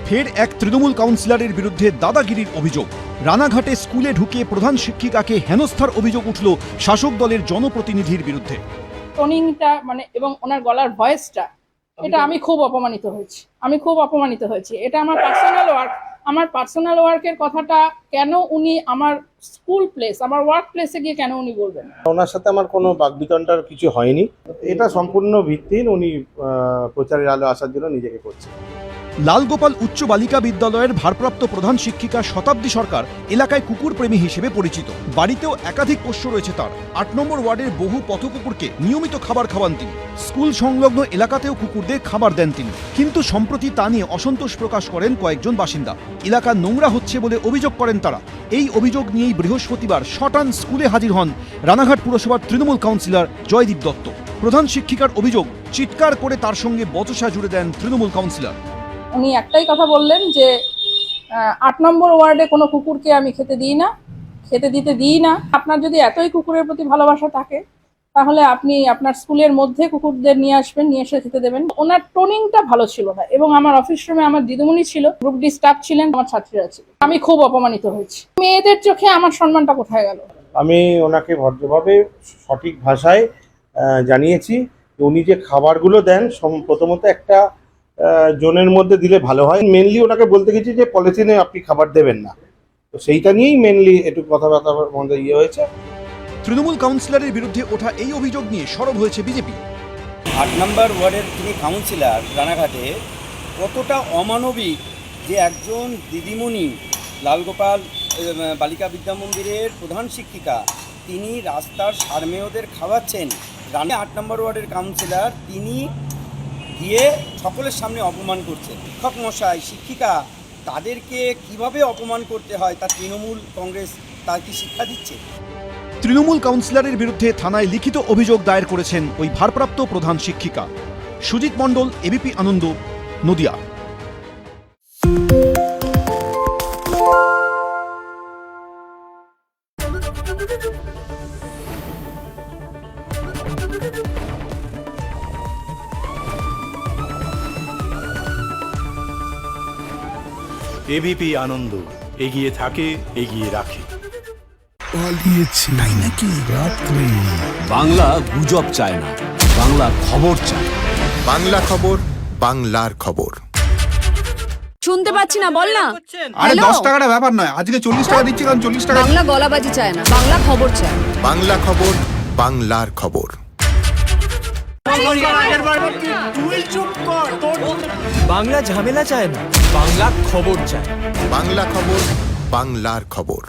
ফের এক তৃণমূল কাউন্সিলরের বিরুদ্ধে দাদাগিরির অভিযোগ। রানাঘাটে স্কুলে ঢুকে প্রধান শিক্ষিকাকে হেনস্থার অভিযোগ উঠল শাসক দলের জনপ্রতিনিধির বিরুদ্ধে। টোনিংটা এবং ওনার গলার ভয়েসটা, এটা আমি খুব অপমানিত হয়েছি। এটা আমার পার্সোনাল ওয়ার্কের কথাটা কেন উনি আমার স্কুল প্লেস, আমার ওয়ার্ক প্লেসে গিয়ে কেন উনি বলবেন? ওনার সাথে আমার কোনো বাকবিতণ্ডার কিছু হয়নি। এটা সম্পূর্ণ ভিত্তিহীন। উনি প্রচারের আলো আসার জন্য নিজেকে করছেন। লালগোপাল উচ্চ বালিকা বিদ্যালয়ের ভারপ্রাপ্ত প্রধান শিক্ষিকা শতাব্দী সরকার এলাকায় কুকুর প্রেমী হিসেবে পরিচিত। বাড়িতেও একাধিক পোষ্য রয়েছে তার। ৮ নম্বর ওয়ার্ডের বহু পথকুকুরকে নিয়মিত খাবার খাওয়ান তিনি। স্কুল সংলগ্ন এলাকাতেও কুকুরদের খাবার দেন তিনি। কিন্তু সম্প্রতি তা নিয়ে অসন্তোষ প্রকাশ করেন কয়েকজন বাসিন্দা। এলাকা নোংরা হচ্ছে বলে অভিযোগ করেন তারা। এই অভিযোগ নিয়েই বৃহস্পতিবার শটান স্কুলে হাজির হন রানাঘাট পুরসভার তৃণমূল কাউন্সিলর জয়দীপ দত্ত। প্রধান শিক্ষিকার অভিযোগ, চিৎকার করে তার সঙ্গে বচসা জুড়ে দেন তৃণমূল কাউন্সিলর। উনি একটাই কথা বললেন যে ৮ নম্বর ওয়ার্ডে কোনো কুকুরকে আমি খেতে দিতে দিই না। আপনার যদি এতই কুকুরের প্রতি ভালোবাসা থাকে তাহলে আপনি আপনার স্কুলের মধ্যে কুকুরদের নিয়ে আসবেন, নিয়ে এসে খেতে দেবেন। ওনার টোনিংটা ভালো ছিল না। এবং আমার অফিস রুমে আমার দিদিমণি ছিল, গ্রুপ ডি স্টাফ ছিলেন, আমার ছাত্রীরা ছিল। আমি খুব অপমানিত হয়েছি। মেয়েদের চোখে আমার সম্মানটা কোথায় গেল? আমি ওনাকে ভদ্রভাবে সঠিক ভাষায় জানিয়েছি উনি যে খাবারগুলো দেন প্রথমত একটা জোনের মধ্যে দিলে ভালো হয়। মেনলি ওনাকে বলতে গেছি যে পলিথিনে আপনি খাবার দেবেন না, তো সেইটা নিয়েই মেনলি একটু কথাবার্তার মধ্যে হয়েছে। তৃণমূল কাউন্সিলরের বিরুদ্ধে ওঠা এই অভিযোগ নিয়ে সরব হয়েছে বিজেপি। ৮ নম্বর ওয়ার্ডের তিনি কাউন্সিলর রানাঘাটে, কতটা অমানবিক যে একজন দিদিমণি লালগোপাল বালিকা বিদ্যা মন্দিরের প্রধান শিক্ষিকা, তিনি রাস্তার সারমেয়দের খাওয়াচ্ছেন। ৮ নম্বর ওয়ার্ডের কাউন্সিলর তিনি গিয়ে সকলের সামনে অপমান করছেন। শিক্ষক মশাই, শিক্ষিকা, তাদেরকে কিভাবে অপমান করতে হয় তা তৃণমূল কংগ্রেস তার কি শিক্ষা দিচ্ছে? তৃণমূল কাউন্সিলরের বিরুদ্ধে থানায় লিখিত অভিযোগ দায়ের করেছেন ওই ভারপ্রাপ্ত প্রধান শিক্ষিকা। সুজিত মণ্ডল, এবিপি আনন্দ, নদিয়া। এবিপি আনন্দ, এগিয়ে থাকে, এগিয়ে রাখে। পালিয়েছে তাই নাকি? রাত্রে বাংলা গুজব চায় না, বাংলা খবর চায়। বাংলা খবর, বাংলার খবর। শুনতে পাচ্ছি না, বল না। আরে 10 টাকাটা ব্যাপার নয়, আজকে 40 টাকা দিচ্ছি, কারণ 40 টাকা। বাংলা গলাবাজি চায় না, বাংলা খবর চায়। বাংলা খবর, বাংলার খবর। বাংলা ঝামেলা চায় না, বাংলা খবর চায়। বাংলা খবর, বাংলার খবর।